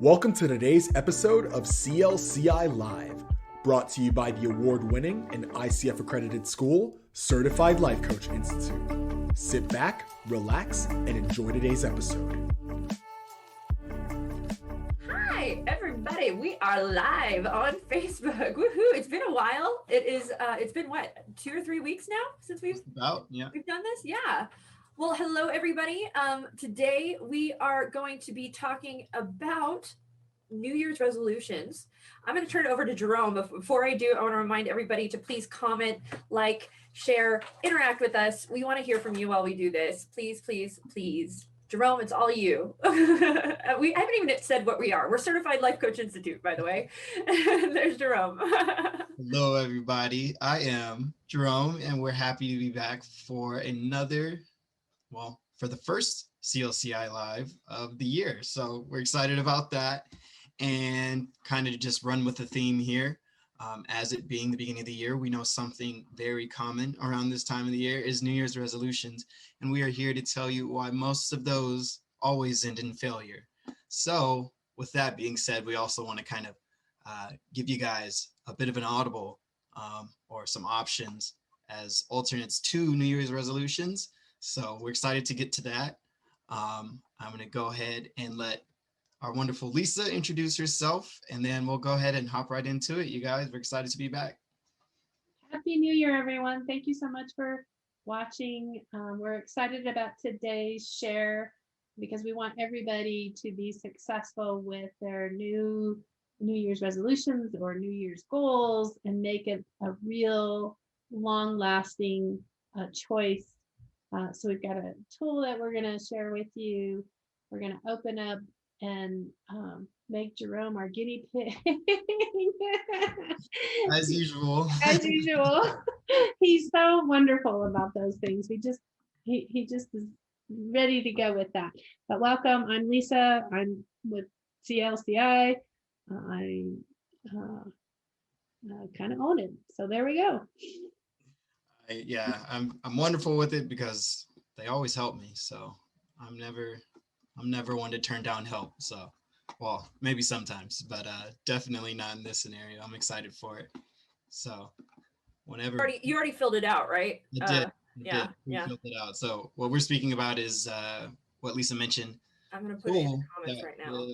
Welcome to today's episode of CLCI Live, brought to you by the award-winning and ICF accredited school, Certified Life Coach Institute. Sit back, relax, and enjoy today's episode. Hi, everybody. We are live on Facebook. Woohoo! It's been a while. It's been what, 2 or 3 weeks now since we've done this? Yeah. Well, hello, everybody. Today we are going to be talking about New Year's resolutions. I'm going to turn it over to Jerome. But before I do, I want to remind everybody to please comment, like, share, interact with us. We want to hear from you while we do this. Please, please, please. Jerome, it's all you. I haven't even said what we are. We're Certified Life Coach Institute, by the way. There's Jerome. Hello, everybody. I am Jerome, and we're happy to be back for for the first CLCI Live of the year. So we're excited about that and kind of just run with the theme here. As it being the beginning of the year, we know something very common around this time of the year is New Year's resolutions. And we are here to tell you why most of those always end in failure. So with that being said, we also want to kind of give you guys a bit of an audible or some options as alternates to New Year's resolutions. So we're excited to get to that. I'm going to go ahead and let our wonderful Lisa introduce herself, and then we'll go ahead and hop right into it. You guys, we're excited to be back. Happy New Year, everyone. Thank you so much for watching. We're excited about today's share because we want everybody to be successful with their New Year's resolutions or New Year's goals and make it a real long-lasting choice. So we've got a tool that we're going to share with you. We're going to open up and make Jerome our guinea pig. As usual. As usual. He's so wonderful about those things. He just is ready to go with that. But welcome. I'm Lisa. I'm with CLCI. I kind of own it. So there we go. I'm wonderful with it because they always help me. So I'm never one to turn down help. So, well, maybe sometimes, but definitely not in this scenario. I'm excited for it. So whenever you already filled it out, right? I did. Yeah. Filled it out. So what we're speaking about is what Lisa mentioned. I'm going to put it in the comments right now.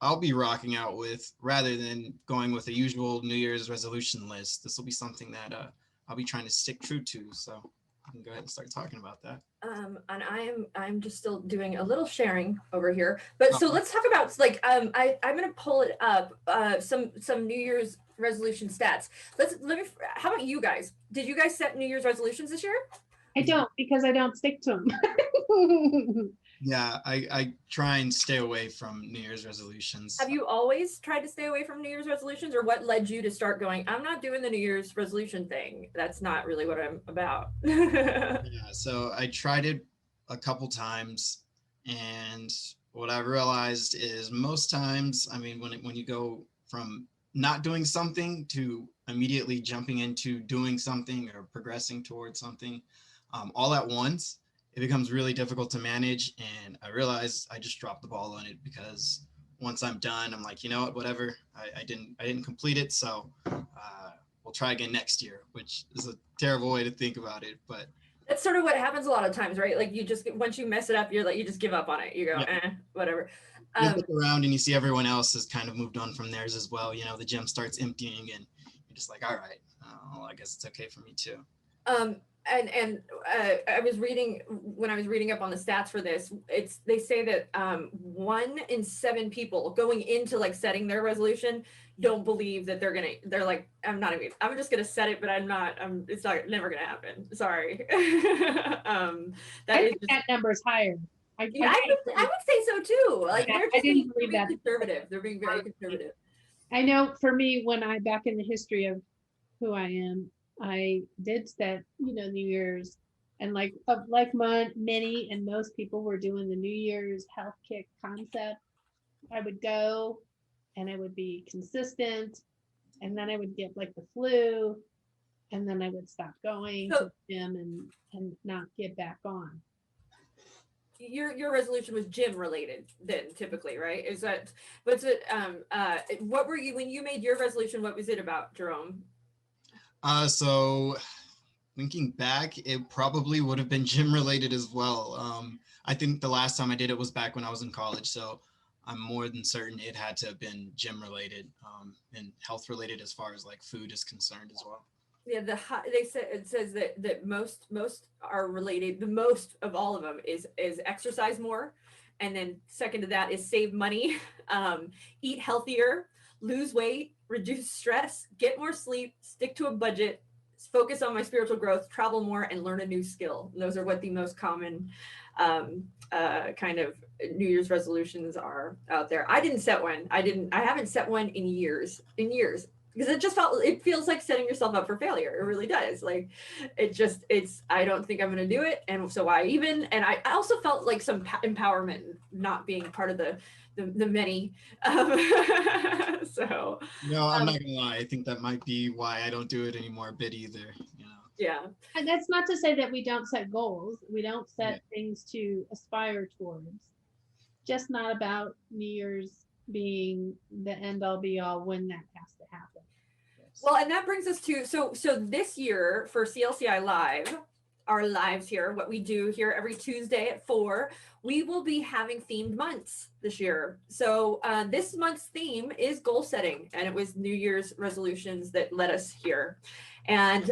I'll be rocking out with, rather than going with a usual New Year's resolution list. This will be something that I'll be trying to stick true to. So I can go ahead and start talking about that. And I'm just still doing a little sharing over here. But so let's talk about I'm gonna pull it up some New Year's resolution stats. How about you guys? Did you guys set New Year's resolutions this year? I don't, because I don't stick to them. Yeah, I try and stay away from New Year's resolutions. Have you always tried to stay away from New Year's resolutions, or what led you to start going, I'm not doing the New Year's resolution thing? That's not really what I'm about. Yeah, so I tried it a couple times, and what I realized is most times, I mean, when you go from not doing something to immediately jumping into doing something or progressing towards something all at once, it becomes really difficult to manage. And I realized I just dropped the ball on it because once I'm done, I'm like, you know what, whatever, I didn't complete it. So we'll try again next year, which is a terrible way to think about it. But that's sort of what happens a lot of times, right? Like once you mess it up, you just give up on it. You go, whatever. You look around and you see everyone else has kind of moved on from theirs as well. You know, the gym starts emptying and you're just like, all right, I guess it's okay for me too. I was reading, when I was reading up on the stats for this, they say that 1 in 7 people going into setting their resolution don't believe that they're like, I'm just gonna set it, but it's never gonna happen. Sorry. I think that number's higher. I would say so too. They're being conservative. They're being very conservative. I know for me, back in the history of who I am, I did set, New Year's, and many and most people were doing the New Year's health kick concept. I would go and I would be consistent, and then I would get the flu, and then I would stop going to the gym and not get back on. your resolution was gym related then typically, right? Is that, but it, what were you, when you made your resolution, what was it about, Jerome? So thinking back, it probably would have been gym related as well. I think the last time I did it was back when I was in college. So I'm more than certain it had to have been gym related, and health related as far as like food is concerned as well. Yeah, they said, it says that most are related. The most of all of them is exercise more, and then second to that is save money, eat healthier, lose weight, reduce stress, get more sleep, stick to a budget, focus on my spiritual growth, travel more, and learn a new skill. And those are what the most common kind of New Year's resolutions are out there. I didn't set one. I haven't set one in years. Because it feels like setting yourself up for failure. It really does. Like I don't think I'm going to do it. And so I also felt like some empowerment not being part of the many. So. No, I'm not gonna lie. I think that might be why I don't do it anymore a bit either. Yeah. And that's not to say that we don't set goals. We don't set things to aspire towards. Just not about New Year's being the end all be all when that has to happen. Well, and that brings us to so this year for CLCI Live, our lives here, what we do here every Tuesday at 4, we will be having themed months this year. So this month's theme is goal setting, and it was New Year's resolutions that led us here. And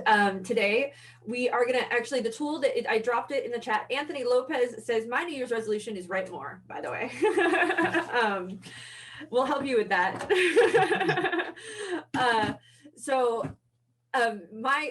today we are going to actually, the tool that I dropped it in the chat, Anthony Lopez says, my New Year's resolution is write more, by the way. We'll help you with that.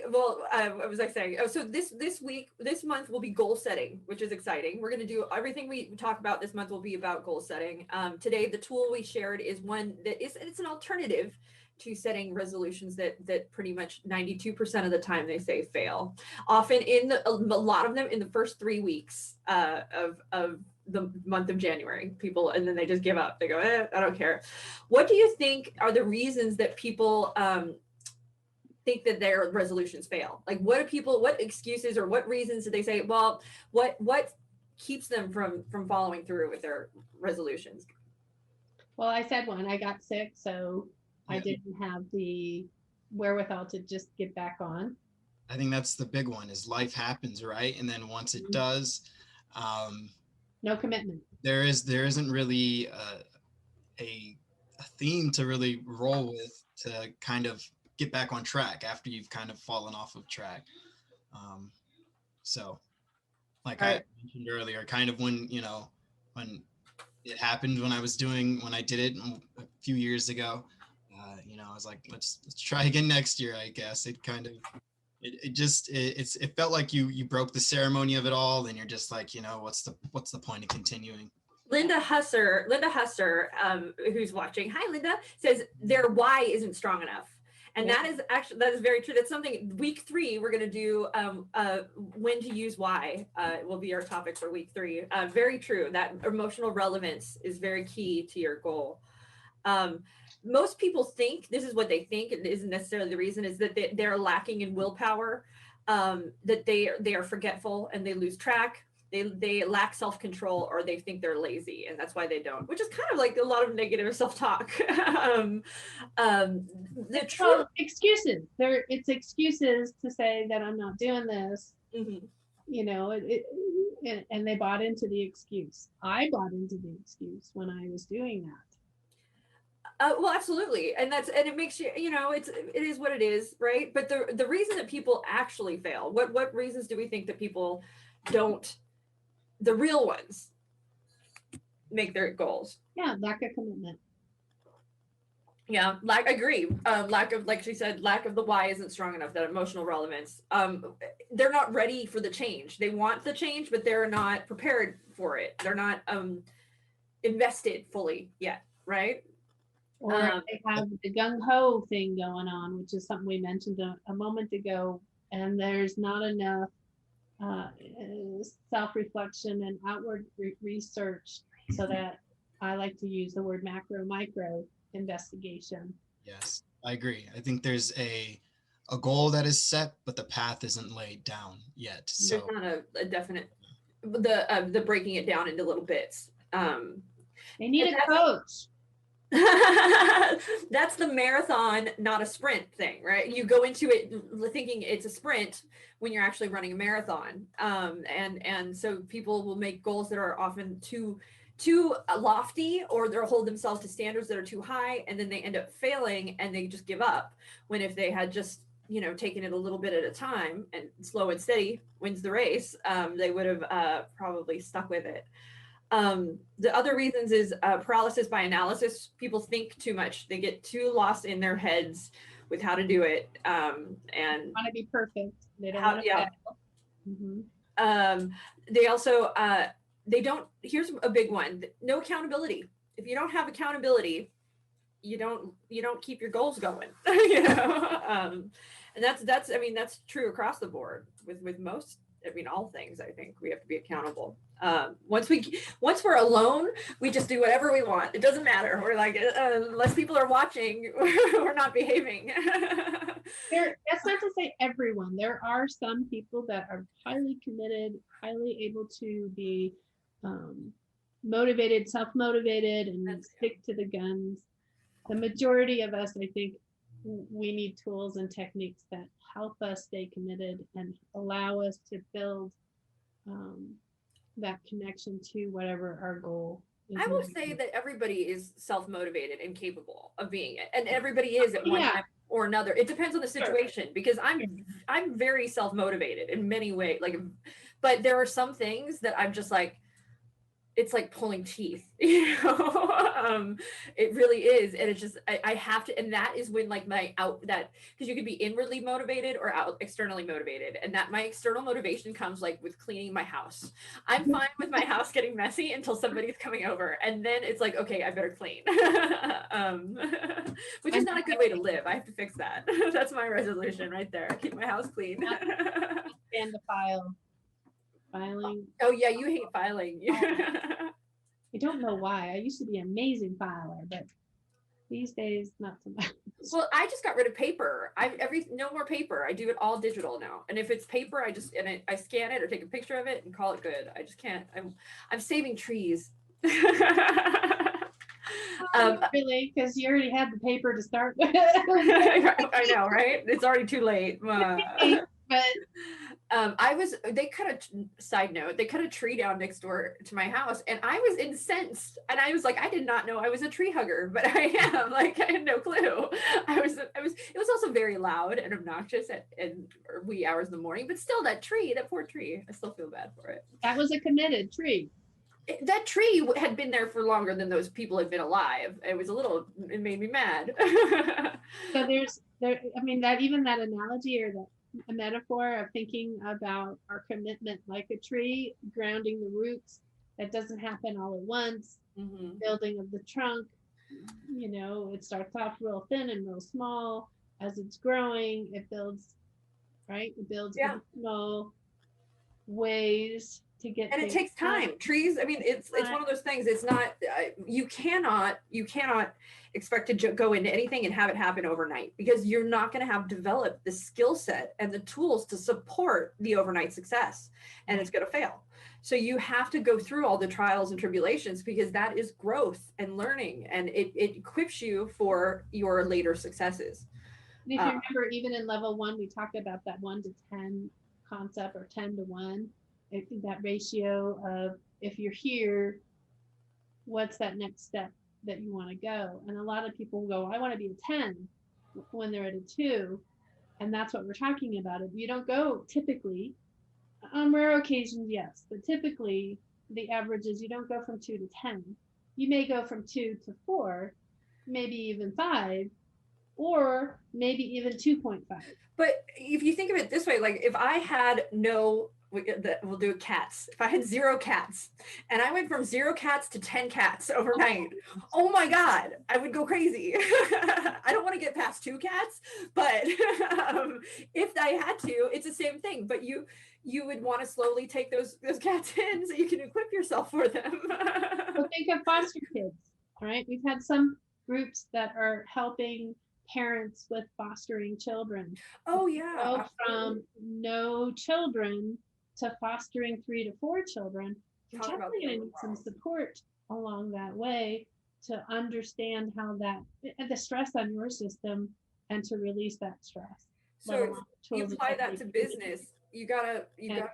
What was I saying? Oh, so this month will be goal setting, which is exciting. We're going to do everything we talk about this month will be about goal setting. Today, the tool we shared is one that it's an alternative to setting resolutions that pretty much 92% of the time they say fail. Often a lot of them in the first 3 weeks of the month of January, people, and then they just give up. They go, I don't care. What do you think are the reasons that people think that their resolutions fail? Like, what excuses or what reasons do they say? Well, what keeps them from following through with their resolutions? Well, I said one. I got sick, so I didn't have the wherewithal to just get back on. I think that's the big one, is life happens, right? And then once it does, no commitment. There isn't really a theme to really roll with to kind of get back on track after you've kind of fallen off of track. So like I mentioned earlier, kind of when it happened, when I did it a few years ago, I was like, let's try again next year, I guess. It kind of, it felt like you broke the ceremony of it all, and you're just like, what's the point of continuing? Linda Husser, who's watching, hi Linda, says their why isn't strong enough. And that is very true. That's something, week 3, we're going to do when to use why will be our topic for week 3. Very true. That emotional relevance is very key to your goal. Most people think, this is what they think, it isn't necessarily the reason, is that they're lacking in willpower, that they are forgetful and they lose track. They lack self-control, or they think they're lazy, and that's why they don't, which is kind of like a lot of negative self-talk. Excuses. It's excuses to say that I'm not doing this. Mm-hmm. And they bought into the excuse. I bought into the excuse when I was doing that. Well, absolutely. And it makes you, it is what it is, right? But the reason that people actually fail, what reasons do we think that people don't, the real ones, make their goals? Yeah, lack of commitment. Yeah, I agree. Lack of, like she said, lack of the why isn't strong enough, that emotional relevance. They're not ready for the change. They want the change, but they're not prepared for it. They're not invested fully yet, right? Or they have the gung-ho thing going on, which is something we mentioned a moment ago, and there's not enough self-reflection and outward research, so that I like to use the word macro-micro investigation. Yes, I agree. I think there's a goal that is set, but the path isn't laid down yet. So there's not a definite the breaking it down into little bits. They need a coach. That's the marathon, not a sprint thing, right? You go into it thinking it's a sprint when you're actually running a marathon. And so people will make goals that are often too lofty, or they'll hold themselves to standards that are too high, and then they end up failing and they just give up. When if they had just, taken it a little bit at a time, and slow and steady wins the race, they would have probably stuck with it. The other reasons is paralysis by analysis. People think too much. They get too lost in their heads with how to do it. And want to be perfect. They don't want to fail. They also, here's a big one. No accountability. If you don't have accountability, you don't keep your goals going. And that's true across the board with most, all things. I think we have to be accountable. Once we're alone, we just do whatever we want. It doesn't matter. We're like, unless people are watching, we're not behaving. That's not to say everyone. There are some people that are highly committed, highly able to be motivated, self-motivated, and stick to the guns. The majority of us, I think, we need tools and techniques that help us stay committed and allow us to build that connection to whatever our goal is. I will say that everybody is self-motivated and capable of being it, and everybody is at one time or another. It depends on the situation, because I'm very self-motivated in many ways, but there are some things that I'm just like, it's like pulling teeth, it really is. And it's just, I have to, and that is when because you could be inwardly motivated or externally motivated. And that my external motivation comes with cleaning my house. I'm fine with my house getting messy until somebody's coming over. And then it's like, okay, I better clean, which is not a good way to live. I have to fix that. That's my resolution right there. Keep my house clean. And the filing. Oh yeah, you hate filing. I don't know why. I used to be an amazing filer, but these days not so much. Well, I just got rid of paper. No more paper. I do it all digital now. And if it's paper, I scan it or take a picture of it and call it good. I just can't. I'm saving trees. Really, because you already had the paper to start with. I know, right? It's already too late. But they cut a tree down next door to my house, and I was incensed, and I was like, I did not know I was a tree hugger, but I am. I had no clue. It was also very loud and obnoxious at wee hours in the morning, but still, that poor tree, I still feel bad for it. That was a committed tree. That tree had been there for longer than those people had been alive. It made me mad. So that analogy, or a metaphor of thinking about our commitment like a tree, grounding the roots. That doesn't happen all at once. Building of the trunk, it starts off real thin and real small. As it's growing, it builds, right? It builds small ways to get. And it takes time. Trees, it's one of those things. It's not, you cannot expect to go into anything and have it happen overnight, because you're not going to have developed the skill set and the tools to support the overnight success, and it's going to fail. So you have to go through all the trials and tribulations, because that is growth and learning, and it equips you for your later successes. And if you remember, even in level 1, we talked about that 1 to 10 concept, or 10 to 1. I think that ratio of, if you're here, what's that next step that you want to go? And a lot of people go, I want to be a 10 when they're at a 2. And that's what we're talking about. If you don't go, typically, on rare occasions, yes, but typically the average is you don't go from 2 to 10. You may go from 2 to 4, maybe even 5, or maybe even 2.5. But if you think of it this way, if I had we'll do cats. If I had 0 cats and I went from 0 cats to 10 cats overnight, oh my God, I would go crazy. I don't want to get past 2 cats, but if I had to, it's the same thing. But you would want to slowly take those cats in so you can equip yourself for them. Well, think of foster kids, right? We've had some groups that are helping parents with fostering children. Oh yeah. Go from no children to fostering 3 to 4 children, you're definitely going to need some support along that way to understand how that the stress on your system and to release that stress. So you apply that to business. You gotta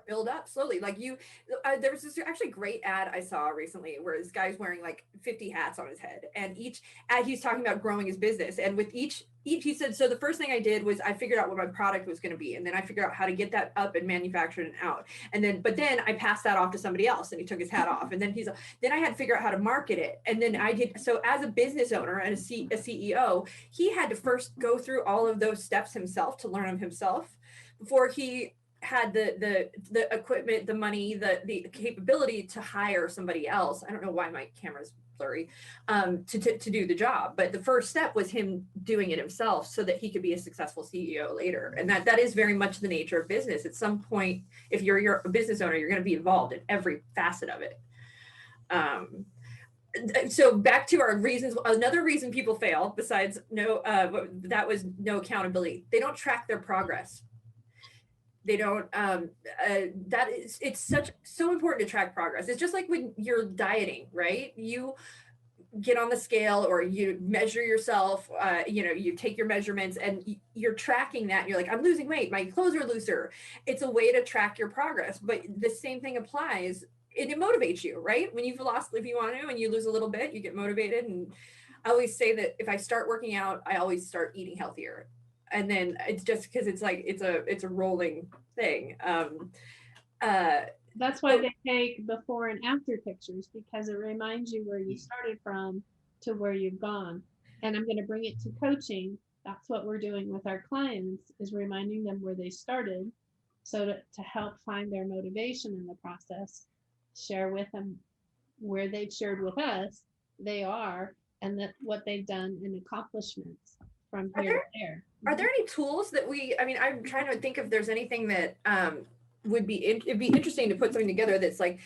build up slowly. Like there was this actually great ad I saw recently where this guy's wearing like 50 hats on his head, and each ad he's talking about growing his business. And with each he said, so the first thing I did was I figured out what my product was going to be, and then I figured out how to get that up and manufactured and out. But then I passed that off to somebody else, and he took his hat off. And then then I had to figure out how to market it. And then I did. So as a business owner and a CEO, he had to first go through all of those steps himself to learn them himself before he had the equipment, the money, the capability to hire somebody else. I don't know why my camera's blurry, to do the job. But the first step was him doing it himself so that he could be a successful CEO later. And that is very much the nature of business. At some point, if you're a business owner, you're going to be involved in every facet of it. So back to our reasons. Another reason people fail, besides no accountability. They don't track their progress. They don't, it's so important to track progress. It's just like when you're dieting, right? You get on the scale or you measure yourself, you take your measurements and you're tracking that. And you're like, I'm losing weight. My clothes are looser. It's a way to track your progress, but the same thing applies. It motivates you, right? When if you want to, and you lose a little bit, you get motivated. And I always say that if I start working out, I always start eating healthier. And then it's just because it's like it's a rolling thing. That's why they take before and after pictures, because it reminds you where you started from to where you've gone. And I'm going to bring it to coaching. That's what we're doing with our clients, is reminding them where they started, so to help find their motivation in the process, share with them where they've shared with us they are, and that what they've done in accomplishments from here to there. Are there any tools that I'm trying to think if there's anything that it'd be interesting to put something together that's like,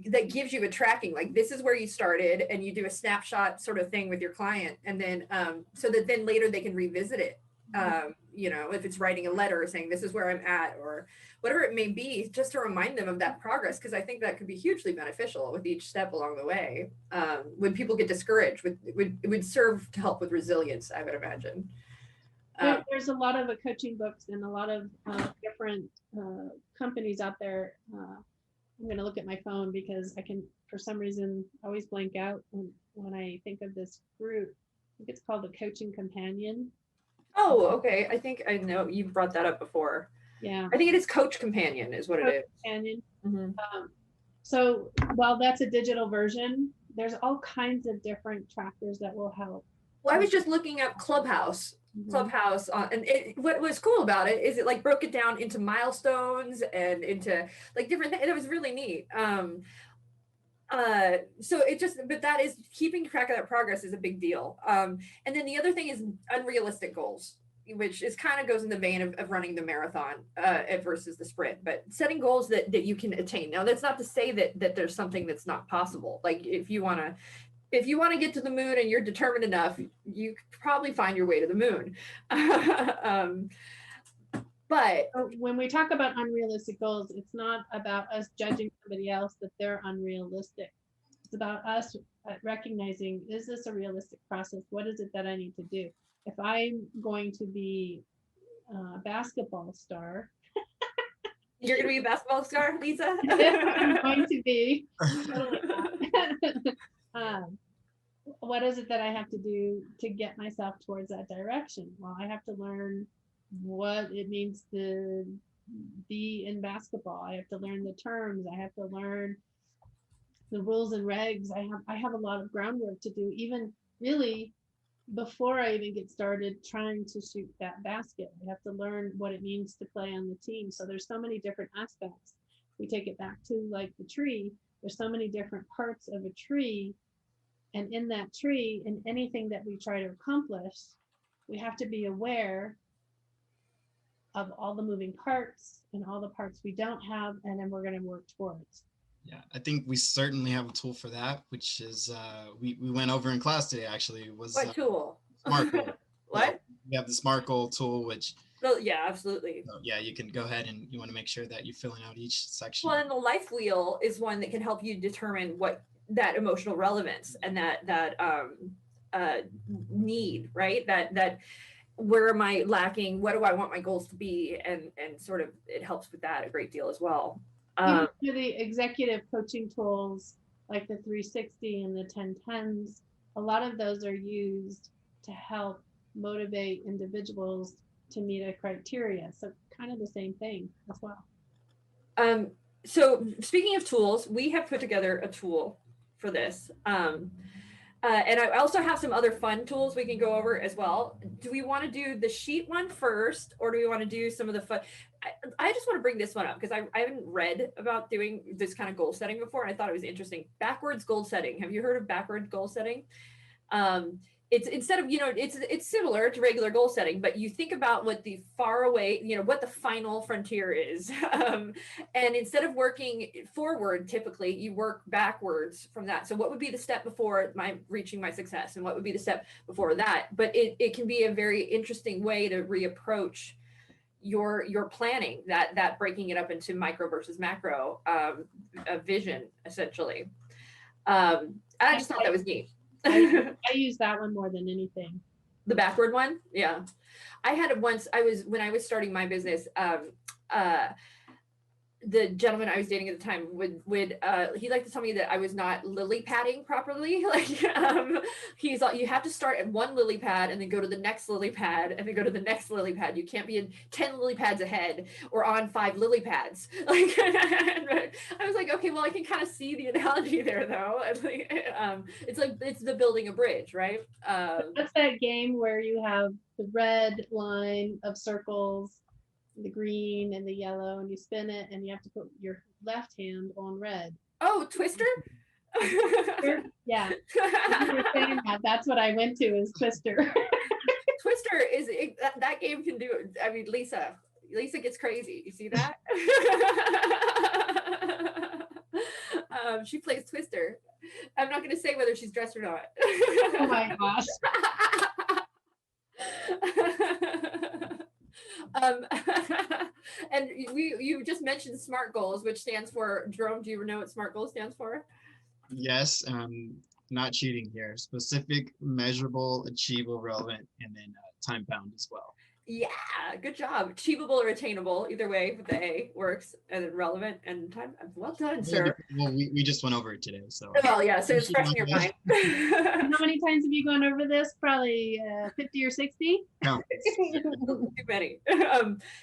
that gives you a tracking, like this is where you started, and you do a snapshot sort of thing with your client. And then, so that then later they can revisit it. If it's writing a letter saying this is where I'm at, or whatever it may be, just to remind them of that progress. Cause I think that could be hugely beneficial with each step along the way. When people get discouraged, it would serve to help with resilience, I would imagine. There's a lot of coaching books and a lot of different companies out there. I'm going to look at my phone because I can, for some reason, always blank out when I think of this group. I think it's called the Coaching Companion. Oh, okay. I think I know you've brought that up before. Yeah. I think it is Coach Companion is what it is. Companion. Mm-hmm. So while that's a digital version, there's all kinds of different trackers that will help. Well, I was just looking up Clubhouse. And what was cool about it is it like broke it down into milestones and into like different things. It was really neat. But that is, keeping track of that progress is a big deal. And then the other thing is unrealistic goals, which is kind of goes in the vein of running the marathon versus the sprint, but setting goals that you can attain. Now, that's not to say that there's something that's not possible. Like if you want to get to the moon and you're determined enough, you could probably find your way to the moon. But when we talk about unrealistic goals, it's not about us judging somebody else that they're unrealistic. It's about us recognizing, is this a realistic process? What is it that I need to do? If I'm going to be a basketball star. You're going to be a basketball star, Lisa? I'm going to be. What is it that I have to do to get myself towards that direction? Well, I have to learn what it means to be in basketball. I have to learn the terms. I have to learn the rules and regs. I have a lot of groundwork to do, even really before I even get started trying to shoot that basket. I have to learn what it means to play on the team. So there's so many different aspects. We take it back to like the tree. There's so many different parts of a tree. And in that tree, in anything that we try to accomplish, we have to be aware of all the moving parts and all the parts we don't have, and then we're going to work towards. Yeah, I think we certainly have a tool for that, which is we went over in class today actually. Was what tool? SMART goal. What? We have the SMART goal tool, which So yeah, absolutely. So, yeah, you can go ahead and you want to make sure that you're filling out each section. Well, and the life wheel is one that can help you determine what that emotional relevance and that need, right? That where am I lacking? What do I want my goals to be? And sort of it helps with that a great deal as well. Even for the executive coaching tools like the 360 and the 1010s, a lot of those are used to help motivate individuals to meet a criteria. So kind of the same thing as well. So speaking of tools, we have put together a tool for this. And I also have some other fun tools we can go over as well. Do we want to do the sheet one first, or do we want to do some of the fun? I just want to bring this one up because I haven't read about doing this kind of goal setting before, and I thought it was interesting. Backwards goal setting. Have you heard of backward goal setting? It's instead of, it's similar to regular goal setting, but you think about what the far away, what the final frontier is. And instead of working forward, typically you work backwards from that. So what would be the step before reaching my success? And what would be the step before that? But it can be a very interesting way to reapproach your planning, that breaking it up into micro versus macro vision, essentially. I just thought that was neat. I use that one more than anything. The backward one? Yeah. I had it once. When I was starting my business, the gentleman I was dating at the time would he liked to tell me that I was not lily padding properly. Like he's like, you have to start at one lily pad and then go to the next lily pad and then go to the next lily pad. You can't be in 10 lily pads ahead or on 5 lily pads. Like I was like, okay, well, I can kind of see the analogy there though. It's the building a bridge, right? That's that game where you have the red line of circles, the green and the yellow, and you spin it and you have to put your left hand on red. Oh, Twister? Yeah. You were saying that's what I went to, is Twister. Twister that game can do it. I mean, Lisa gets crazy. You see that? She plays Twister. I'm not going to say whether she's dressed or not. Oh my gosh. And you just mentioned SMART goals, which stands for, Jerome, do you know what SMART goals stands for? Yes, not cheating here. Specific, measurable, achievable, relevant, and then time bound as well. Yeah, good job. Achievable or attainable, either way, but the A works, and then relevant and time. Well done, sir. Well, we just went over it today, so. Well, yeah, so it's fresh in your mind. How many times have you gone over this? Probably 50 or 60? No. Too many.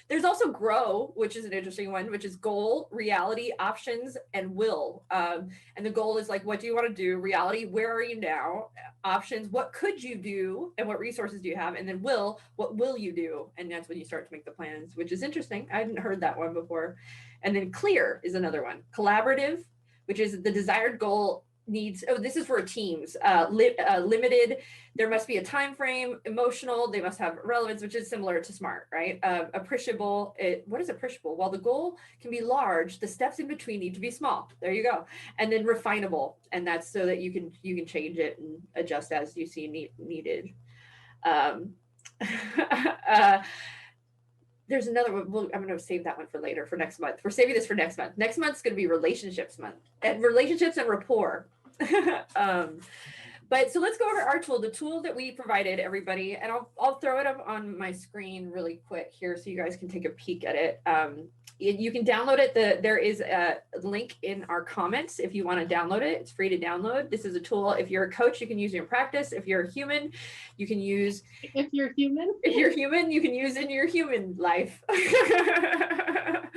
There's also GROW, which is an interesting one, which is goal, reality, options, and will. And the goal is like, what do you want to do? Reality, where are you now? Options, what could you do? And what resources do you have? And then will, what will you do? And that's when you start to make the plans, which is interesting. I hadn't heard that one before. And then CLEAR is another one. Collaborative, which is the desired goal needs, this is for teams, limited, there must be a time frame, emotional, they must have relevance, which is similar to SMART, right? Appreciable, what is appreciable? Well, the goal can be large, the steps in between need to be small. There you go. And then refinable, and that's so that you can change it and adjust as you see needed. There's another one. Well, I'm going to save that one for later, for next month. We're saving this for next month. Next month's going to be relationships month, and relationships and rapport. But so let's go over our tool, the tool that we provided everybody, and I'll throw it up on my screen really quick here so you guys can take a peek at it. You can download it. There is a link in our comments if you want to download it. It's free to download. This is a tool. If you're a coach, you can use it in practice. If you're a human, you can use. If you're human, you can use it in your human life. Can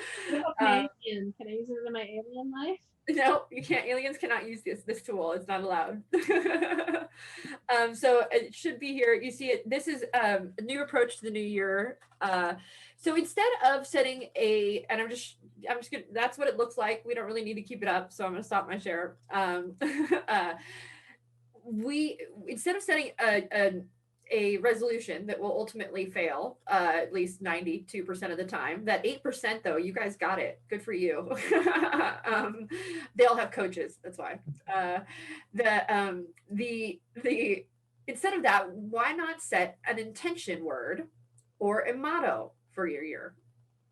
I use it in my alien life? No, you can't. Aliens cannot use this tool. It's not allowed. So it should be here. You see it. This is a new approach to the new year. So instead of setting and I'm just gonna, that's what it looks like. We don't really need to keep it up. So I'm gonna stop my share. Instead of setting a resolution that will ultimately fail at least 92% of the time, that 8% though, you guys got it. Good for you. They all have coaches, that's why. Instead of that, why not set an intention word or a motto for your year?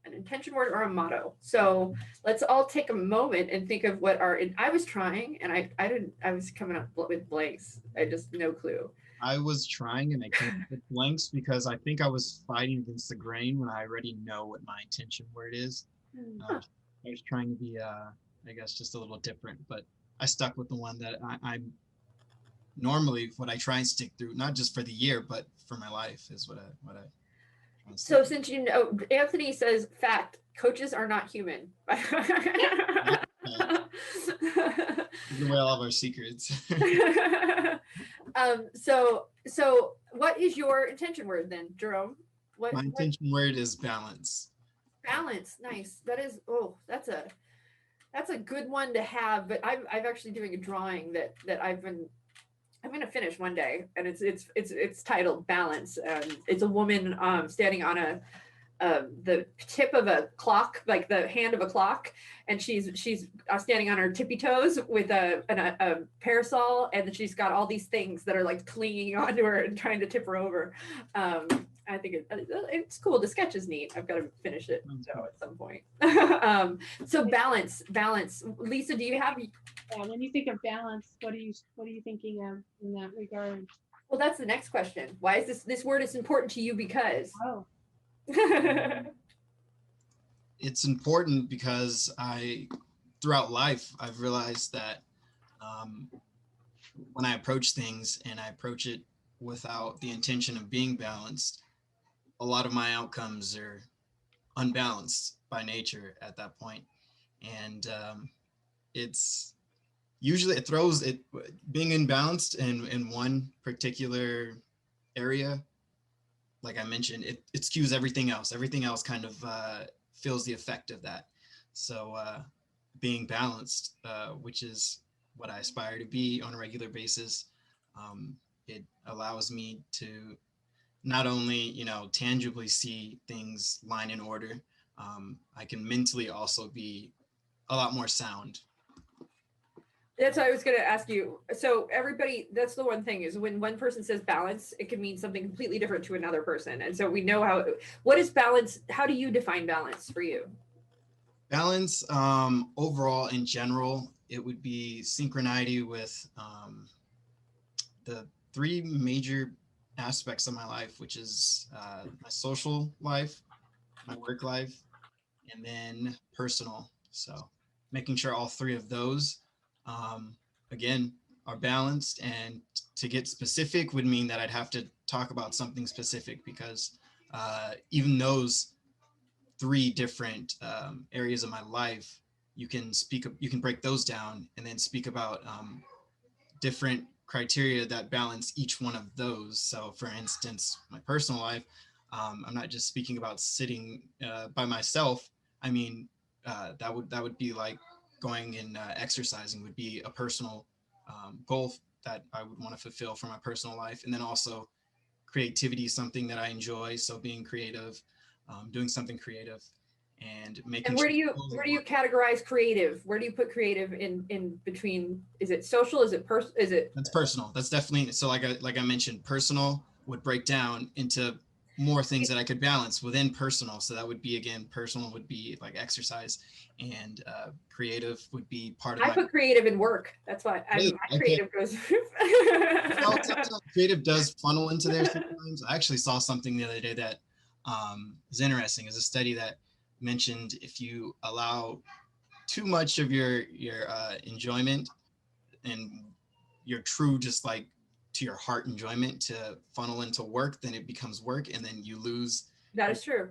An intention word or a motto? So let's all take a moment and think of what I was trying, and I was coming up with blanks. I just no clue. I was trying and I came up with blanks because I think I was fighting against the grain when I already know what my intention word is. I was trying to be, I guess, just a little different, but I stuck with the one that I'm normally what I try and stick through, not just for the year, but for my life is what I. So since you know, Anthony says, fact, coaches are not human. Give away all of our secrets. So what is your intention word then, Jerome? My intention word is balance. Balance, nice. That is, that's a good one to have. But I'm actually doing a drawing that I'm going to finish one day, and it's titled Balance. It's a woman standing on the tip of a clock, like the hand of a clock, and she's standing on her tippy toes with a parasol, and she's got all these things that are like clinging onto her and trying to tip her over. I think it's cool. The sketch is neat. I've got to finish it at some point. So balance. Lisa, do you have? When you think of balance, what are you thinking of in that regard? Well, that's the next question. Why is this word is important to you? Because it's important because throughout life, I've realized that when I approach things and I approach it without the intention of being balanced, a lot of my outcomes are unbalanced by nature at that point. And it's usually being imbalanced in one particular area. Like I mentioned, it skews everything else. Everything else kind of feels the effect of that. So being balanced, which is what I aspire to be on a regular basis, it allows me to not only, tangibly see things line in order, I can mentally also be a lot more sound. That's what I was going to ask you. So everybody, that's the one thing is when one person says balance, it can mean something completely different to another person. And so we know what is balance? How do you define balance for you? Balance, overall, in general, it would be synchronity with the three major aspects of my life, which is my social life, my work life, and then personal. So making sure all three of those again are balanced, and to get specific would mean that I'd have to talk about something specific, because even those three different areas of my life, you can break those down and then speak about different criteria that balance each one of those. So for instance, my personal life, I'm not just speaking about sitting by myself. I mean, that would be like going and exercising would be a personal goal that I would want to fulfill for my personal life. And then also creativity is something that I enjoy. So being creative, doing something creative, and making. And where do you categorize creative? Where do you put creative in between? Is it social? Is it That's personal. That's definitely, so like I mentioned, personal would break down into more things that I could balance within personal. So that would be, again, personal would be like exercise, and creative would be part of. I put creative in work. That's why my creative goes. Creative does funnel into there sometimes. I actually saw something the other day that is interesting. Is a study that mentioned if you allow too much of your enjoyment and your true, just like to your heart enjoyment, to funnel into work, then it becomes work, and then you lose. That is true.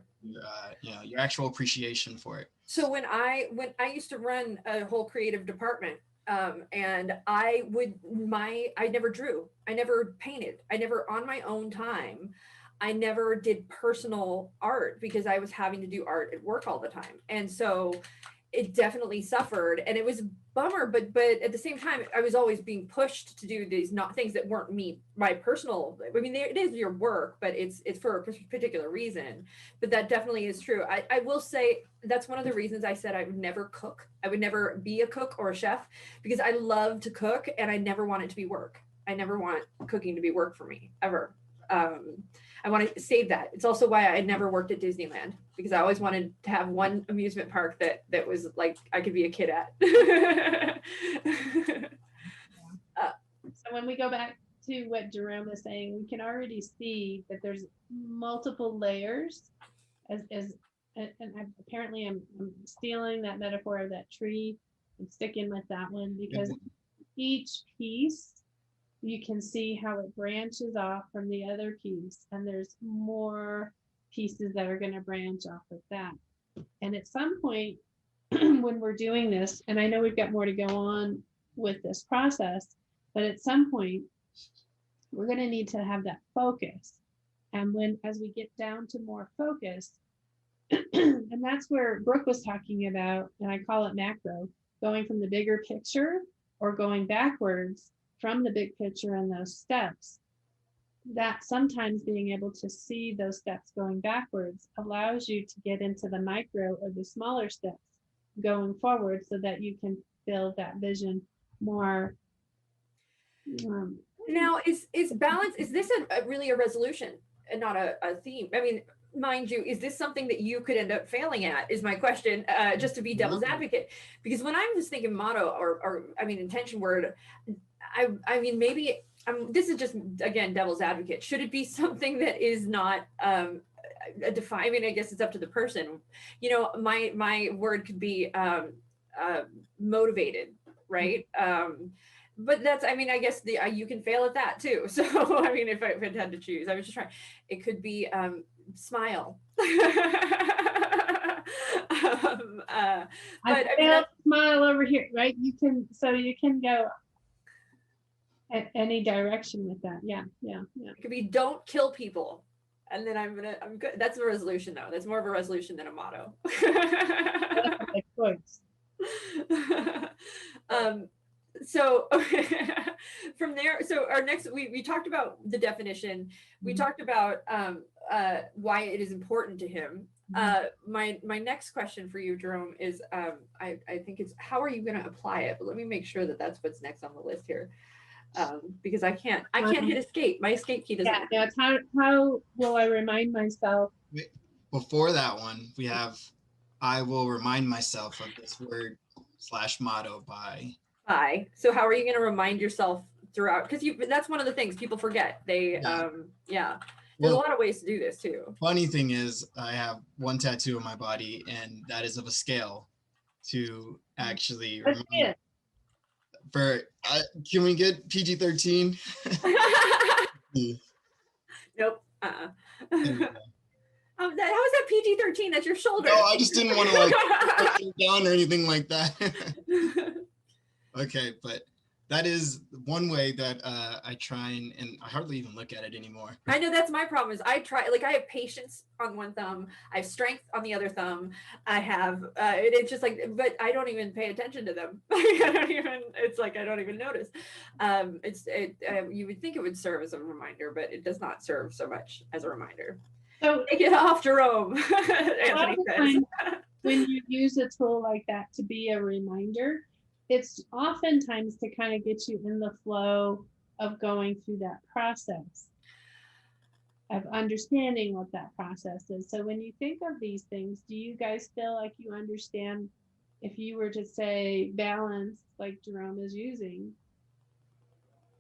Your actual appreciation for it. So when I used to run a whole creative department, and I never drew, I never painted, I never, on my own time, I never did personal art because I was having to do art at work all the time. And so it definitely suffered, and it was a bummer, but at the same time, I was always being pushed to do these things that weren't my personal. I mean, it is your work, but it's for a particular reason. But that definitely is true. I will say that's one of the reasons I said I would never cook. I would never be a cook or a chef, because I love to cook and I never want it to be work. I never want cooking to be work for me, ever. I want to save that. It's also why I never worked at Disneyland, because I always wanted to have one amusement park that was like I could be a kid at. So when we go back to what Jerome is saying, we can already see that there's multiple layers apparently I'm stealing that metaphor of that tree and sticking with that one, because each piece, you can see how it branches off from the other piece, and there's more pieces that are going to branch off of that. And at some point when we're doing this, and I know we've got more to go on with this process, but at some point we're going to need to have that focus. And as we get down to more focus, and that's where Brooke was talking about, and I call it macro, going from the bigger picture or going backwards from the big picture and those steps. That sometimes being able to see those steps going backwards allows you to get into the micro or the smaller steps going forward, so that you can build that vision more. Now, is balance, is this really a resolution and not a theme? I mean, mind you, is this something that you could end up failing at, is my question, just to be devil's advocate? Because when I was thinking motto or I mean intention word, I mean, maybe this is just, again, devil's advocate. Should it be something that is not I mean, I guess it's up to the person. You know, my word could be motivated, right? But that's, I mean, I guess you can fail at that too. So, I mean, if I had to choose, I was just trying. It could be smile. But I failed smile over here, right? You can go at any direction with that. Yeah. It could be don't kill people. And then I'm good. That's a resolution though. That's more of a resolution than a motto. So from there, so our next, we talked about the definition. We talked about why it is important to him. My next question for you, Jerome, is I think it's, how are you going to apply it? But let me make sure that that's what's next on the list here, because I can't hit escape. My escape key doesn't. Yeah, it's how will I remind myself? Before that one, we have, I will remind myself of this word / motto by. So how are you going to remind yourself throughout? Because that's one of the things people forget. There's a lot of ways to do this too. Funny thing is, I have one tattoo on my body, and that is of a scale to actually remind. Can we get PG-13? Nope. How is that PG-13? That's your shoulder. No, I just didn't want to like put you down or anything like that. Okay, but that is one way that I try and I hardly even look at it anymore. I know that's my problem, is I have patience on one thumb, I have strength on the other thumb, I have it's just like, but I don't even pay attention to them. I don't even notice. You would think it would serve as a reminder, but it does not serve so much as a reminder. So take it off, Jerome. Anthony says. When you use a tool like that to be a reminder, it's oftentimes to kind of get you in the flow of going through that process, of understanding what that process is. So when you think of these things, do you guys feel like you understand, if you were to say balance, like Jerome is using,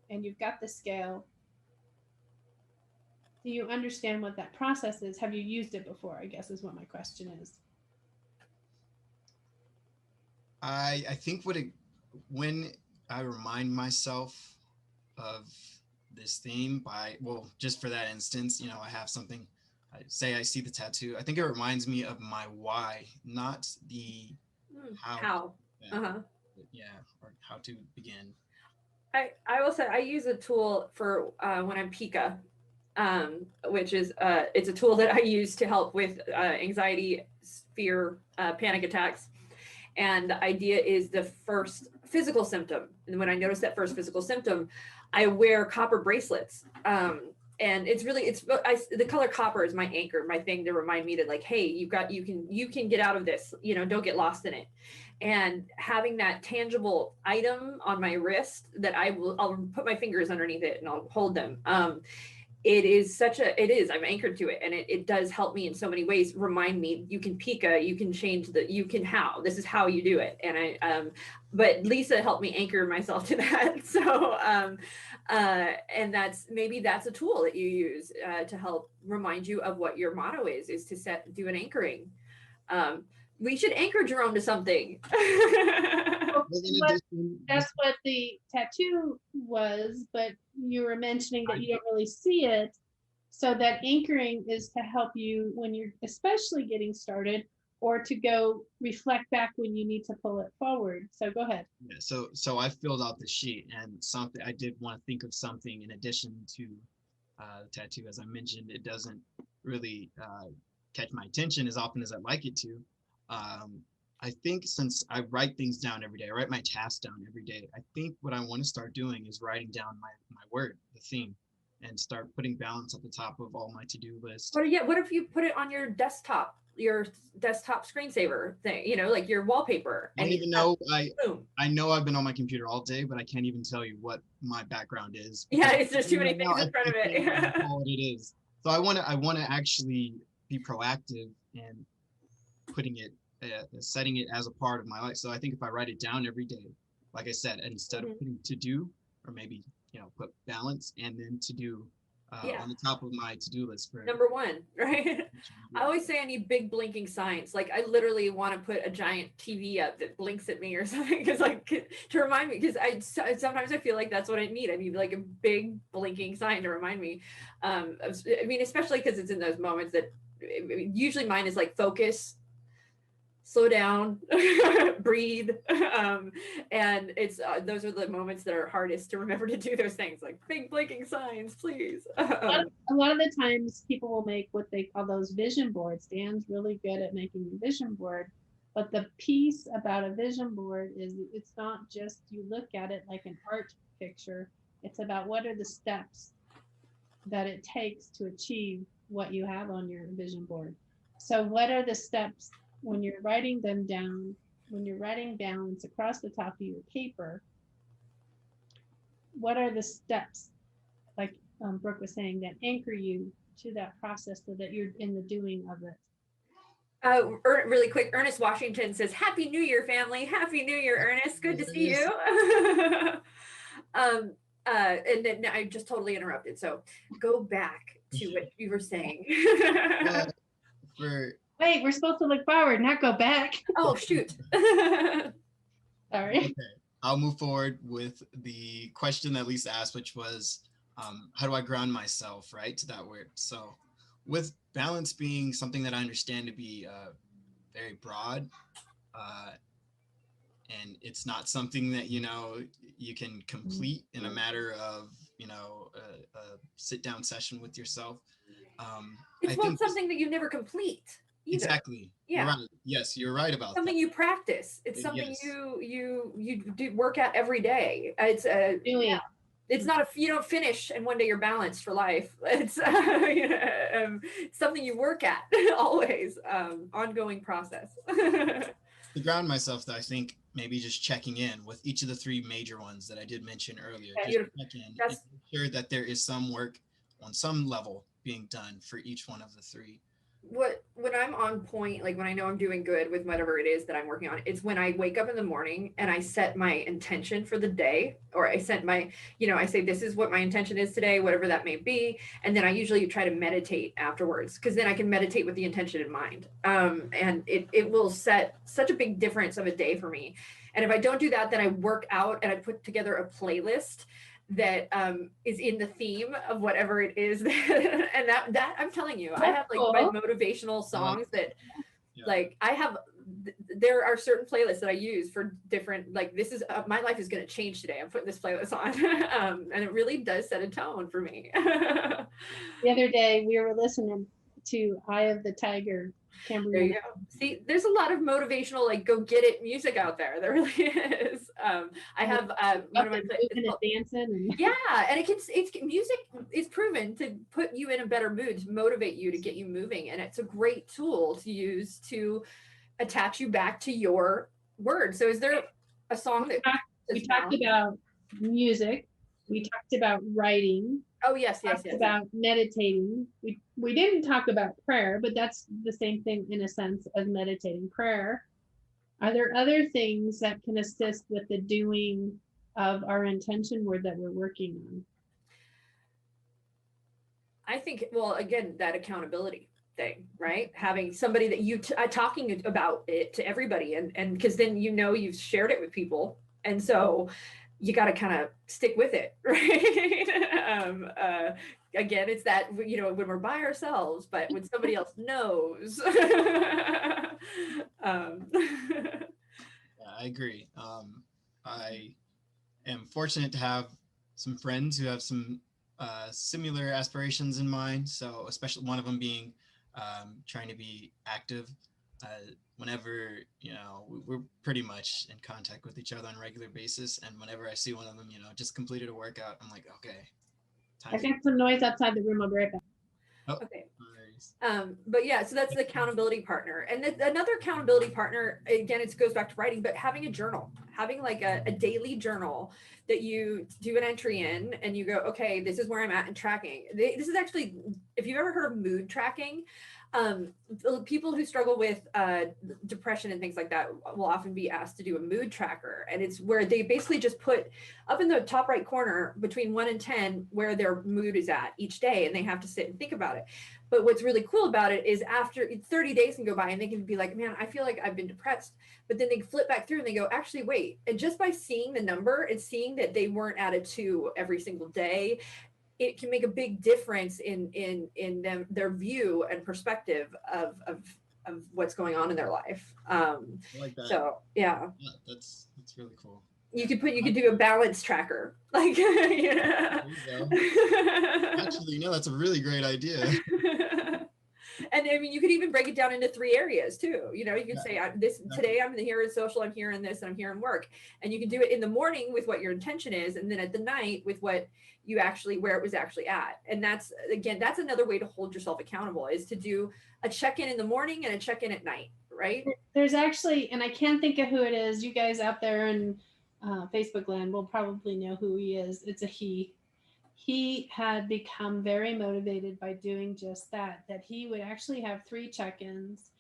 and you've got the scale, do you understand what that process is? Have you used it before, I guess is what my question is. I think when I remind myself of this theme just for that instance, I have something, I see the tattoo, I think it reminds me of my why, not the how. Or how to begin. I will say I use a tool for when I'm Pika, which is it's a tool that I use to help with anxiety, fear, panic attacks. And the idea is the first physical symptom. And when I notice that first physical symptom, I wear copper bracelets. And the color copper is my anchor, my thing to remind me to like, hey, you can get out of this, don't get lost in it. And having that tangible item on my wrist that I'll put my fingers underneath it and I'll hold them. it is, I'm anchored to it, and it does help me in so many ways. Remind me, you can pika, you can change this is how you do it. And but Lisa helped me anchor myself to that. So and that's a tool that you use to help remind you of what your motto is to do an anchoring. We should anchor Jerome to something. That's what the tattoo was, but you were mentioning that you don't really see it. So that anchoring is to help you when you're especially getting started, or to go reflect back when you need to pull it forward. So go ahead. Yeah, so I filled out the sheet, and something I did want to think of something in addition to the tattoo. As I mentioned, it doesn't really catch my attention as often as I'd like it to. I think since I write things down every day, I write my tasks down every day, I think what I want to start doing is writing down my word, the theme, and start putting balance at the top of all my to-do list. What if you put it on your desktop screensaver thing, like your wallpaper? I don't even know. I know I've been on my computer all day, but I can't even tell you what my background is. Yeah, it's just too many things in front of it. What it is. So I want to actually be proactive and putting it, setting it as a part of my life. So I think if I write it down every day, like I said, instead of putting to do, or maybe put balance and then to do on the top of my to-do list for number one, right? I always say I need big blinking signs. Like I literally want to put a giant TV up that blinks at me or something, because to remind me, because sometimes I feel like that's what I need. I need like a big blinking sign to remind me. Especially because it's in those moments that usually mine is like focus, slow down, breathe. And it's those are the moments that are hardest to remember to do those things, like big blinking signs, please. A lot of the times people will make what they call those vision boards. Dan's really good at making a vision board. But the piece about a vision board is it's not just you look at it like an art picture. It's about what are the steps that it takes to achieve what you have on your vision board. So what are the steps when you're writing them down, when you're writing balance across the top of your paper? What are the steps, like Brooke was saying, that anchor you to that process so that you're in the doing of it? Really quick, Ernest Washington says, Happy New Year, family. Happy New Year, Ernest. Good to see you. And then I just totally interrupted. So go back to what you were saying. Wait, we're supposed to look forward, not go back. Oh, shoot. Sorry. Okay. I'll move forward with the question that Lisa asked, which was, how do I ground myself, right, to that word? So with balance being something that I understand to be very broad, and it's not something that, you can complete in a matter of, a sit-down session with yourself. It's not something that you never complete either. Exactly. Yeah. You're right. Yes, you're right about something that. You practice. It's something Yes. you do work at every day. It's it's not you don't finish and one day you're balanced for life. It's something you work at always, ongoing process. To ground myself, though, I think maybe just checking in with each of the three major ones that I did mention earlier. Just check in and make sure that there is some work on some level being done for each one of the three. When I'm on point, like when I know I'm doing good with whatever it is that I'm working on, it's when I wake up in the morning and I set my intention for the day, or I set my, I say, this is what my intention is today, whatever that may be. And then I usually try to meditate afterwards, because then I can meditate with the intention in mind. And it will set such a big difference of a day for me. And if I don't do that, then I work out and I put together a playlist that is in the theme of whatever it is. And that I'm telling you, I have like my motivational songs that like there are certain playlists that I use for different, like this is my life is going to change today. I'm putting this playlist on. And it really does set a tone for me. The other day we were listening to Eye of the Tiger. There you go. See, there's a lot of motivational, like go get it music out there. There really is. I have one of my dancing. Yeah, and music is proven to put you in a better mood, to motivate you, to get you moving, and it's a great tool to use to attach you back to your word. So, is there a song that we talked about music? We talked about writing. Oh, yes. About meditating. We didn't talk about prayer, but that's the same thing in a sense as meditating. Prayer. Are there other things that can assist with the doing of our intention word that we're working on? I think, well, again, that accountability thing, right? Having somebody that you talking about it to everybody, and because then you've shared it with people, and so you got to kind of stick with it, right? Again, it's that when we're by ourselves, but when somebody else knows. Yeah, I agree. I am fortunate to have some friends who have some similar aspirations in mind. So especially one of them being trying to be active. Whenever, we're pretty much in contact with each other on a regular basis. And whenever I see one of them, just completed a workout, I'm like, okay. I got some noise outside the room. I'll be right back. Oh, okay. But yeah, so that's the accountability partner. And another accountability partner, again, it goes back to writing, but having a journal, having like a daily journal that you do an entry in and you go, okay, this is where I'm at in tracking. This is actually, if you've ever heard of mood tracking, people who struggle with depression and things like that will often be asked to do a mood tracker. And it's where they basically just put up in the top right corner between 1 and 10 where their mood is at each day, and they have to sit and think about it. But what's really cool about it is after 30 days can go by and they can be like, man, I feel like I've been depressed. But then they flip back through and they go, actually, wait. And just by seeing the number and seeing that they weren't at a 2 every single day, it can make a big difference in their view and perspective of what's going on in their life. I like that. So yeah, that's really cool. You could do a balance tracker, like There you go. Actually, that's a really great idea. And I mean, you could even break it down into 3 areas too. You could say today I'm here in social, I'm here in this, and I'm here in work. And you can do it in the morning with what your intention is, and then at the night with what you actually, where it was actually at. And that's another way to hold yourself accountable, is to do a check-in in the morning and a check-in at night, right? There's actually, and I can't think of who it is. You guys out there in Facebook land will probably know who he is. It's a he. He had become very motivated by doing just that he would actually have 3 check-ins,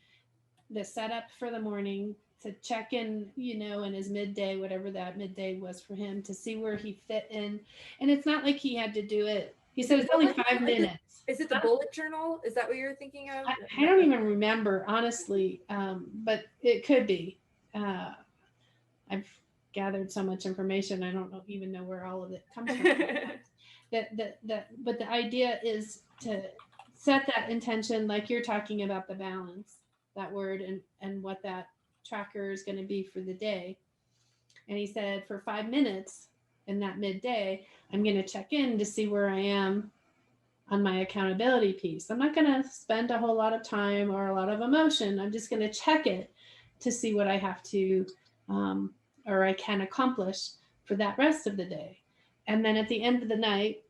the setup for the morning, to check in, in his midday, whatever that midday was for him, to see where he fit in. And it's not like he had to do it. He said it's only 5 minutes. Is it the bullet journal? Is that what you're thinking of? I don't even remember, honestly, but it could be. I've gathered so much information, I don't even know where all of it comes from. But the idea is to set that intention, like you're talking about the balance, that word, and what that tracker is going to be for the day. And he said for 5 minutes in that midday, I'm going to check in to see where I am on my accountability piece. I'm not going to spend a whole lot of time or a lot of emotion. I'm just going to check it to see what I have to or I can accomplish for that rest of the day. And then at the end of the night,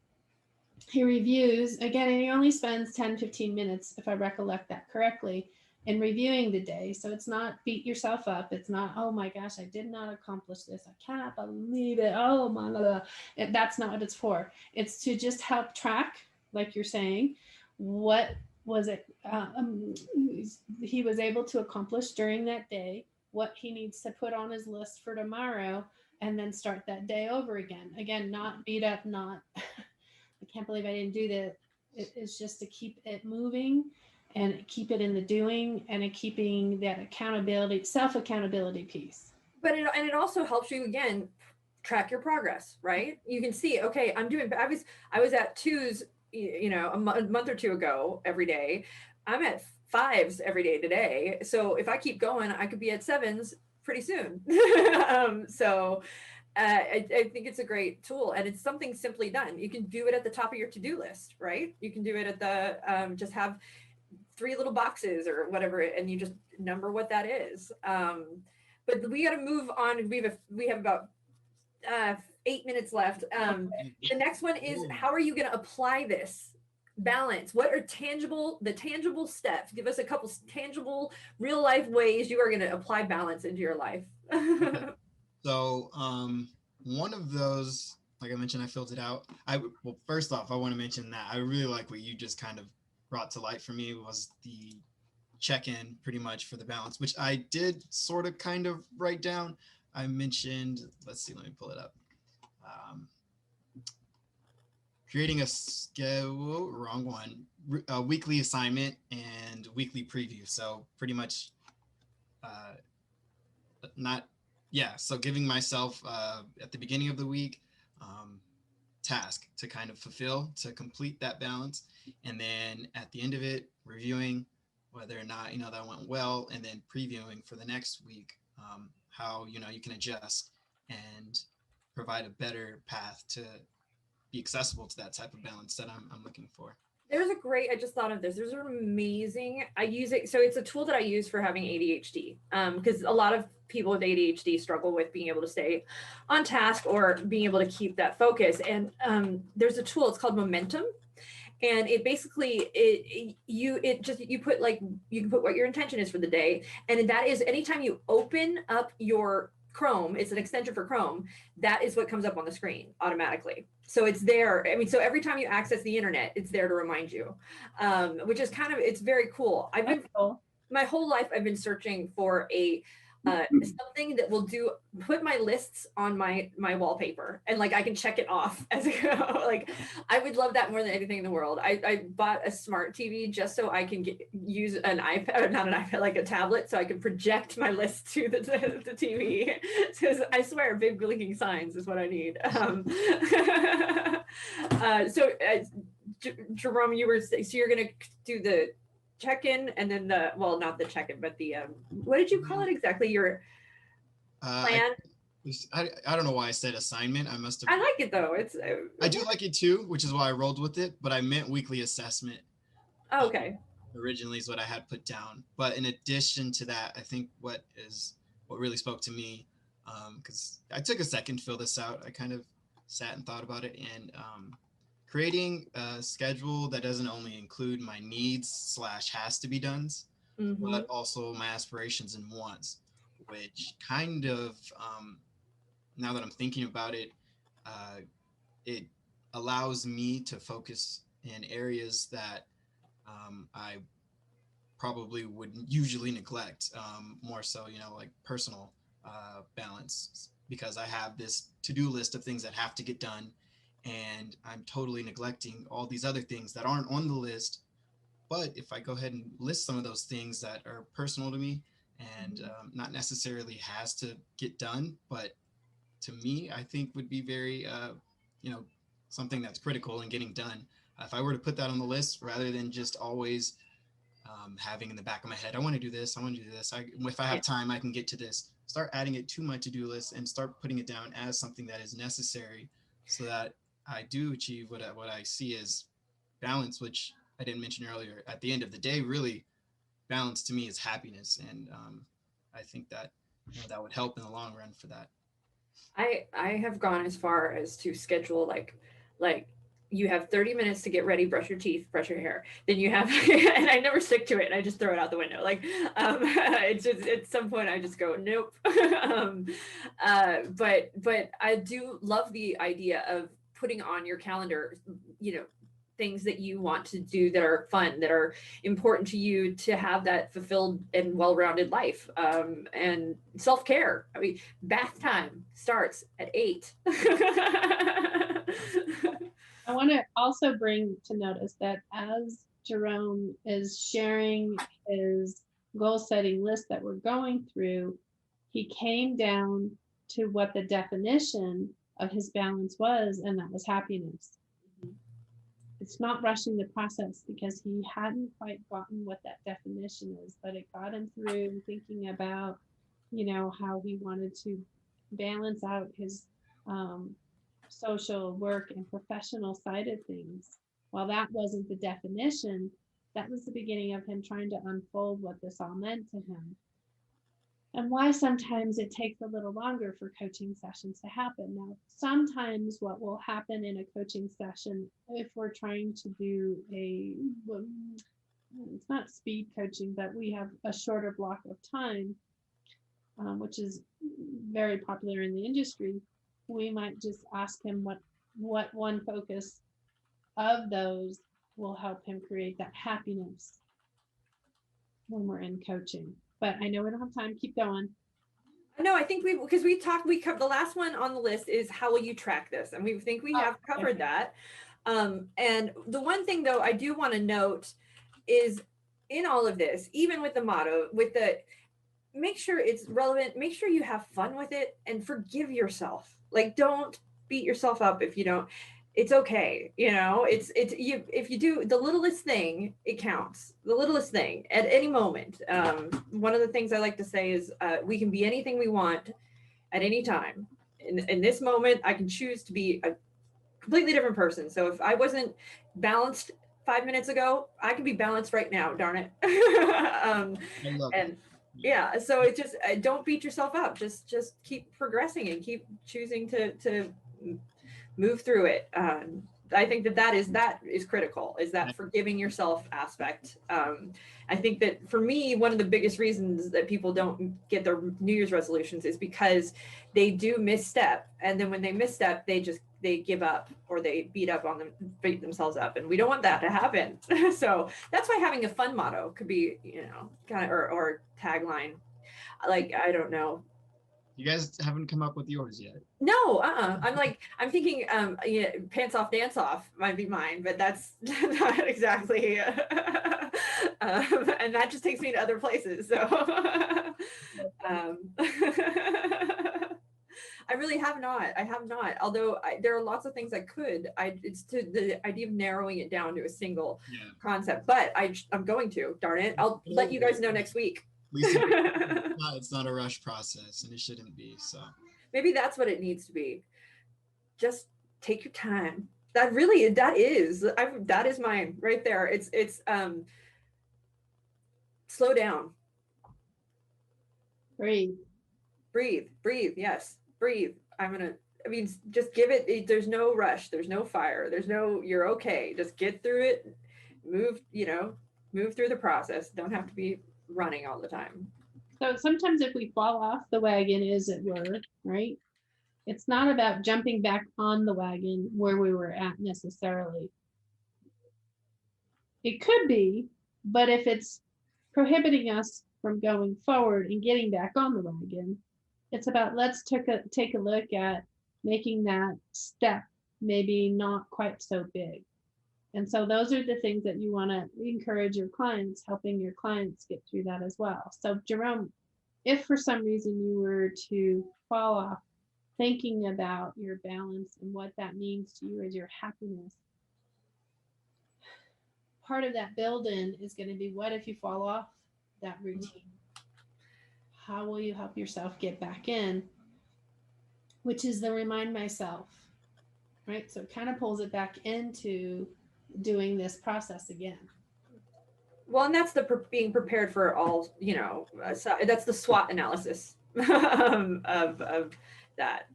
he reviews again, and he only spends 10-15 minutes, if I recollect that correctly, in reviewing the day. So it's not beat yourself up. It's not, oh my gosh, I did not accomplish this, I cannot believe it, oh my God. That's not what it's for. It's to just help track, like you're saying, what was it he was able to accomplish during that day, what he needs to put on his list for tomorrow, and then start that day over again. Again, not beat up, not I can't believe I didn't do that. It's just to keep it moving and keep it in the doing, and keeping that accountability, self-accountability piece. But it also helps you, again, track your progress, right? You can see, okay, I was at 2s, a month or 2 ago every day. I'm at 5s every day today. So if I keep going, I could be at 7s pretty soon. I think it's a great tool, and it's something simply done. You can do it at the top of your to-do list, right? You can do it at the, just have 3 little boxes or whatever, and you just number what that is. But we got to move on. We have about 8 minutes left. The next one is, how are you going to apply this balance? What are the tangible steps? Give us a couple tangible, real life ways you are going to apply balance into your life. So one of those like I mentioned, I filled it out. Well, first off, I want to mention that I really like what you just kind of brought to light for me was the check-in pretty much for the balance, which I did sort of kind of write down. I mentioned, let's see, let me pull it up. Creating a schedule, wrong one, a weekly assignment and weekly preview. So pretty much not, yeah. So giving myself at the beginning of the week, task to kind of fulfill, to complete that balance. And then at the end of it, reviewing whether or not, that went well, and then previewing for the next week, how, you can adjust and provide a better path to be accessible to that type of balance that I'm looking for. I just thought of this. There's an amazing, I use it. So it's a tool that I use for having ADHD. Because a lot of people with ADHD struggle with being able to stay on task or being able to keep that focus. And there's a tool, it's called Momentum. And it basically, you can put what your intention is for the day. And that is anytime you open up your Chrome, it's an extension for Chrome, that is what comes up on the screen automatically. So it's there. I mean, so every time you access the internet, it's there to remind you, which is it's very cool. My whole life, I've been searching for something that will put my lists on my wallpaper, and I can check it off as I go. I would love that more than anything in the world. I bought a smart TV just so I can use an iPad, not an iPad, like a tablet, so I can project my list to the TV. Because I swear, big blinking signs is what I need. Jerome, you're gonna do the check-in and then not the check-in, but the what did you call it exactly? Your plan? I don't know why I said assignment. I must have. I like it though. I do like it too, which is why I rolled with it, but I meant weekly assessment. Oh, okay. Originally is what I had put down. But in addition to that, I think what really spoke to me, because I took a second to fill this out. I kind of sat and thought about it, and creating a schedule that doesn't only include my needs / has to be done's, but also my aspirations and wants, which kind of, now that I'm thinking about it, it allows me to focus in areas that I probably would usually neglect, more so, like personal balance, because I have this to-do list of things that have to get done. And I'm totally neglecting all these other things that aren't on the list. But if I go ahead and list some of those things that are personal to me and not necessarily has to get done, but to me, I think would be very, something that's critical in getting done. If I were to put that on the list rather than just always having in the back of my head, I want to do this, I want to do this. If I have time, I can get to this. Start adding it to my to-do list and start putting it down as something that is necessary, so that I do achieve what I see as balance, which I didn't mention earlier. At the end of the day, really, balance to me is happiness, and I think that that would help in the long run for that. I have gone as far as to schedule like you have 30 minutes to get ready, brush your teeth, brush your hair. Then you have, and I never stick to it. And I just throw it out the window. It's just, at some point I just go, nope. But I do love the idea of putting on your calendar, things that you want to do that are fun, that are important to you, to have that fulfilled and well-rounded life. And self-care. I mean, bath time starts at 8. I want to also bring to notice that as Jerome is sharing his goal-setting list that we're going through, he came down to what the definition of his balance was, and that was happiness. It's not rushing the process, because he hadn't quite gotten what that definition is, but it got him through thinking about, how he wanted to balance out his social work and professional side of things. While that wasn't the definition, that was the beginning of him trying to unfold what this all meant to him. And why sometimes it takes a little longer for coaching sessions to happen. Now, sometimes what will happen in a coaching session, if we're trying to do it's not speed coaching, but we have a shorter block of time, which is very popular in the industry, we might just ask him what what one focus of those will help him create that happiness when we're in coaching. But I know we don't have time. Keep going. No, I think we talked, the last one on the list is how will you track this? And we think we have covered that. And the one thing though, I do want to note is in all of this, even with the motto, make sure it's relevant, make sure you have fun with it and forgive yourself. Like, don't beat yourself up if you don't. It's okay. If you do the littlest thing, it counts. The littlest thing at any moment. One of the things I like to say is we can be anything we want at any time. In this moment, I can choose to be a completely different person. So if I wasn't balanced 5 minutes ago, I can be balanced right now, darn it. Yeah, so it just don't beat yourself up. Just keep progressing and keep choosing to move through it. I think that is critical, is that forgiving yourself aspect. I think that for me, one of the biggest reasons that people don't get their New Year's resolutions is because they do misstep. And then when they misstep, they give up or they beat themselves up. And we don't want that to happen. So that's why having a fun motto could be, kind of, or tagline. Like, I don't know. You guys haven't come up with yours yet. No, I'm thinking, pants off, dance off might be mine, but that's not exactly, and that just takes me to other places. So, I really have not. I have not. Although there are lots of things I could. It's to the idea of narrowing it down to a single concept. But I'm going to. Darn it! I'll let you guys know next week. Lisa, it's not a rush process, and it shouldn't be. So maybe that's what it needs to be. Just take your time. That is mine right there. It's slow down. Breathe. Yes, breathe. Just give it. There's no rush. There's no fire. You're okay. Just get through it. Move through the process. Don't have to be running all the time. So sometimes if we fall off the wagon, as it were, right? It's not about jumping back on the wagon where we were at necessarily. It could be, but if it's prohibiting us from going forward and getting back on the wagon, it's about let's take a look at making that step maybe not quite so big. And so those are the things that you want to encourage your clients, helping your clients get through that as well. So Jerome, if for some reason you were to fall off thinking about your balance and what that means to you as your happiness, part of that build-in is going to be, what if you fall off that routine? How will you help yourself get back in? Which is the remind myself, right? So it kind of pulls it back into doing this process again. Well, and that's the being prepared for all, so that's the SWOT analysis of that.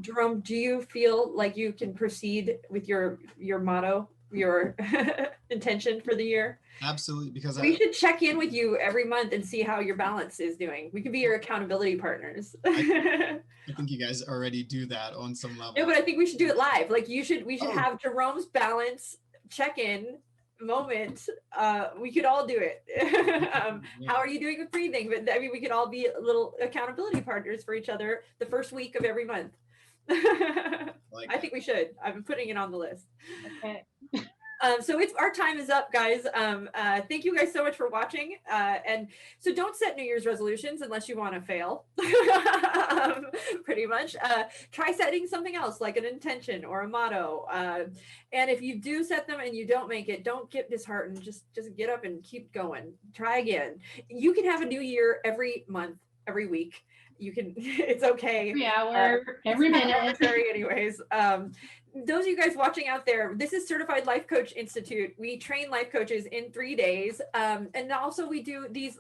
Jerome, do you feel like you can proceed with your motto, your intention for the year? Absolutely, because we should check in with you every month and see how your balance is doing. We could be your accountability partners. I think you guys already do that on some level. No, but I think we should do it live. Like we should have Jerome's balance check-in moment. We could all do it. How are you doing with breathing? But we could all be little accountability partners for each other the first week of every month. I think we should. I'm putting it on the list. Okay. So our time is up, guys. Thank you guys so much for watching. And so don't set New Year's resolutions unless you want to fail. Pretty much. Try setting something else like an intention or a motto. And if you do set them and you don't make it, don't get disheartened. Just get up and keep going. Try again. You can have a new year every month, every week. You can, it's okay. Every hour, every minute. Anyways, those of you guys watching out there, this is Certified Life Coach Institute. We train life coaches in 3 days. And also we do these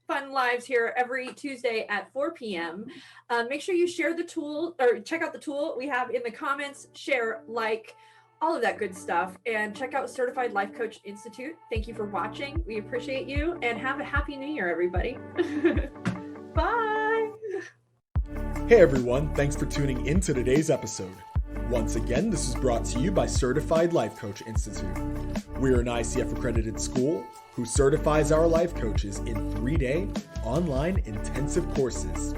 fun lives here every Tuesday at 4 p.m. Make sure you share the tool or check out the tool we have in the comments, share, like, all of that good stuff. And check out Certified Life Coach Institute. Thank you for watching. We appreciate you and have a happy new year, everybody. Bye. Hey everyone, thanks for tuning in to today's episode. Once again, this is brought to you by Certified Life Coach Institute. We're an ICF accredited school who certifies our life coaches in 3-day online intensive courses.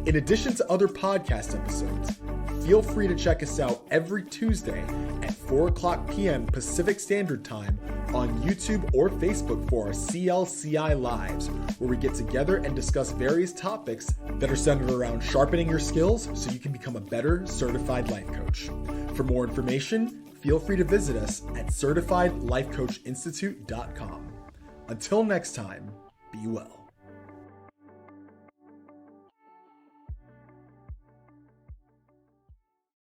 In addition to other podcast episodes, feel free to check us out every Tuesday at 4:00 p.m. Pacific Standard Time on YouTube or Facebook for our CLCI Lives, where we get together and discuss various topics that are centered around sharpening your skills so you can become a better certified life coach. For more information, feel free to visit us at certifiedlifecoachinstitute.com. Until next time, be well.